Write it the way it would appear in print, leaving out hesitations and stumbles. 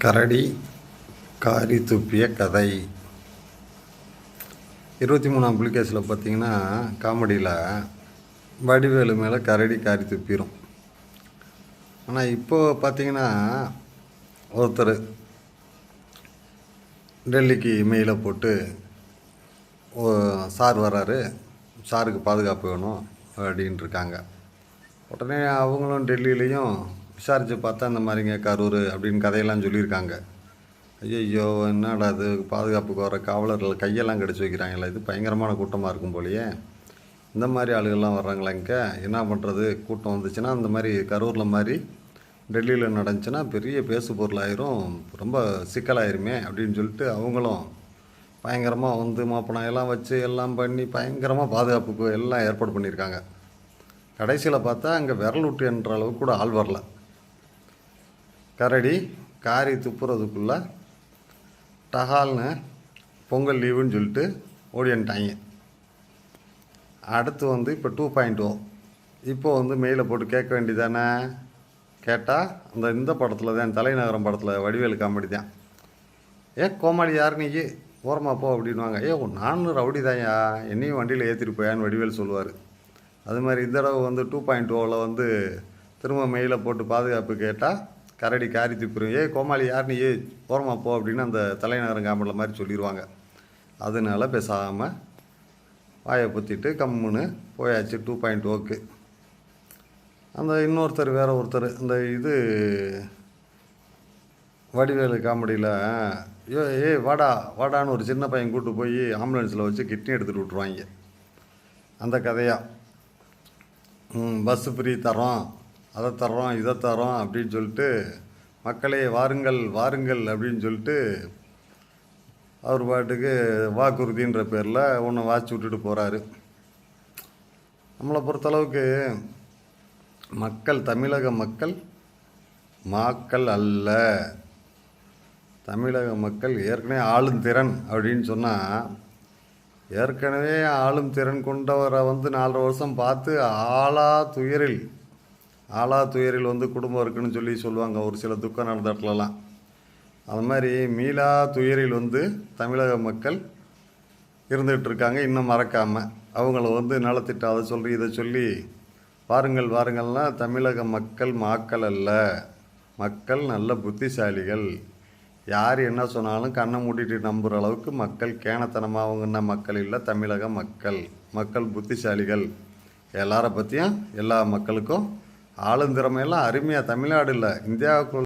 கரடி காரி துப்பிய கதை. 23ஆம் புலிகேசில் பார்த்தீங்கன்னா காமெடியில் வடிவேலு மேலே கரடி காரி துப்பிடும். ஆனால் இப்போது பார்த்தீங்கன்னா ஒருத்தர் டெல்லிக்கு மெயிலை போட்டு சார் வராரு, சாருக்கு பாதுகாப்பு வேணும் அப்படின்ட்டு இருக்காங்க. உடனே அவங்களும் டெல்லியிலையும் விசாரித்து பார்த்தா இந்த மாதிரிங்க கரூர் அப்படின்னு கதையெல்லாம் சொல்லியிருக்காங்க. ஐயோ என்னடா அது, பாதுகாப்புக்கு வர காவலர்கள் கையெல்லாம் கடிச்சு வைக்கிறாங்களா, இது பயங்கரமான கூட்டமாக இருக்கும் போலையே, இந்த மாதிரி ஆளுகள்லாம் வர்றாங்களா, இங்கே என்ன பண்ணுறது, கூட்டம் வந்துச்சுன்னா இந்த மாதிரி கரூரில் மாதிரி டெல்லியில் நடந்துச்சுன்னா பெரிய பேசு பொருளாயிரும், ரொம்ப சிக்கலாயிருமே அப்படின்னு சொல்லிட்டு அவங்களும் பயங்கரமாக வந்து மாப்பனாயெல்லாம் வச்சு எல்லாம் பண்ணி பயங்கரமாக பாதுகாப்புக்கு எல்லாம் ஏற்பாடு பண்ணியிருக்காங்க. கடைசியில் பார்த்தா அங்கே விரல் விட்டு என்ற அளவுக்கு கூட ஆள் வரல. கரடி காரி துப்புறதுக்குள்ளே டஹால்னு பொங்கல் லீவுன்னு சொல்லிட்டு ஓடின்ட்டாங்க. அடுத்து வந்து இப்போ 2.0 இப்போது வந்து மெயிலை போட்டு கேட்க வேண்டியதானே. கேட்டால் இந்த படத்தில் தான், தலைநகரம் படத்தில் வடிவேலு காமெடி தான், கோமாளி யார் நீ ஓரமாக போ அப்படின்வாங்க. நானும் ரவுடி தான்யா, என்னையும் வண்டியில் ஏற்றிட்டு போயான்னு வடிவேலு சொல்லுவார். அது மாதிரி இந்த தடவை வந்து 2.0வில் வந்து திரும்ப மெயிலை போட்டு பாதுகாப்பு கேட்டால் கரடி காரி துப்பிடும். கோமாளி யார் நீ ஓரமாக போ அப்படின்னு அந்த தலைநகரம் காமெடியில் மாதிரி சொல்லிடுவாங்க. அதனால பேசாமல் வாயை புத்திட்டு கம்முன்னு போயாச்சு 2.0க்கு. அந்த இன்னொருத்தர் வேறு ஒருத்தர் இந்த வடிவேலு காமெடியில் வாடான்னு ஒரு சின்ன பையன் கூப்பிட்டு போய் ஆம்புலன்ஸில் வச்சு கிட்னி எடுத்துகிட்டு விட்ருவாங்க. அந்த கதையாக பஸ்ஸு ஃப்ரீ தரோம், அதை தர்றோம், இதை தரோம் அப்படின்னு சொல்லிட்டு மக்களே வாருங்கள் வாருங்கள் அப்படின்னு சொல்லிட்டு அவர் பாட்டுக்கு வாக்குறுதின்ற பேரில் ஒன்று வாசி விட்டுட்டு போகிறாரு. நம்மளை பொறுத்தளவுக்கு மக்கள் தமிழக மக்கள் மாக்கள் அல்ல. தமிழக மக்கள் ஏற்கனவே ஆளும் திறன் அப்படின்னு சொன்னால், ஏற்கனவே ஆளும் திறன் கொண்டவரை வந்து 4.5 வருஷம் பார்த்து ஆளா துயரில் வந்து குடும்பம் இருக்குன்னு சொல்லி சொல்லுவாங்க ஒரு சில துக்கம் நடந்த இடத்துலலாம். அது மாதிரி மீளா துயரில் வந்து தமிழக மக்கள் இருந்துகிட்டு இருக்காங்க. இன்னும் மறக்காமல் அவங்கள வந்து நலத்திட்டம் அதை சொல்லி இதை சொல்லி வாருங்கள்னா தமிழக மக்கள் மாக்கள் அல்ல, மக்கள் நல்ல புத்திசாலிகள். யார் என்ன சொன்னாலும் கண்ணை மூடிட்டு நம்புகிற அளவுக்கு மக்கள் கேனத்தனமாக அவங்கன்னா மக்கள் இல்லை, தமிழக மக்கள் புத்திசாலிகள். எல்லாரை பற்றியும் எல்லா மக்களுக்கும் ஆளுந்திறமையெல்லாம் அருமையாக தமிழ்நாடு இல்லை இந்தியாவுக்குள்ள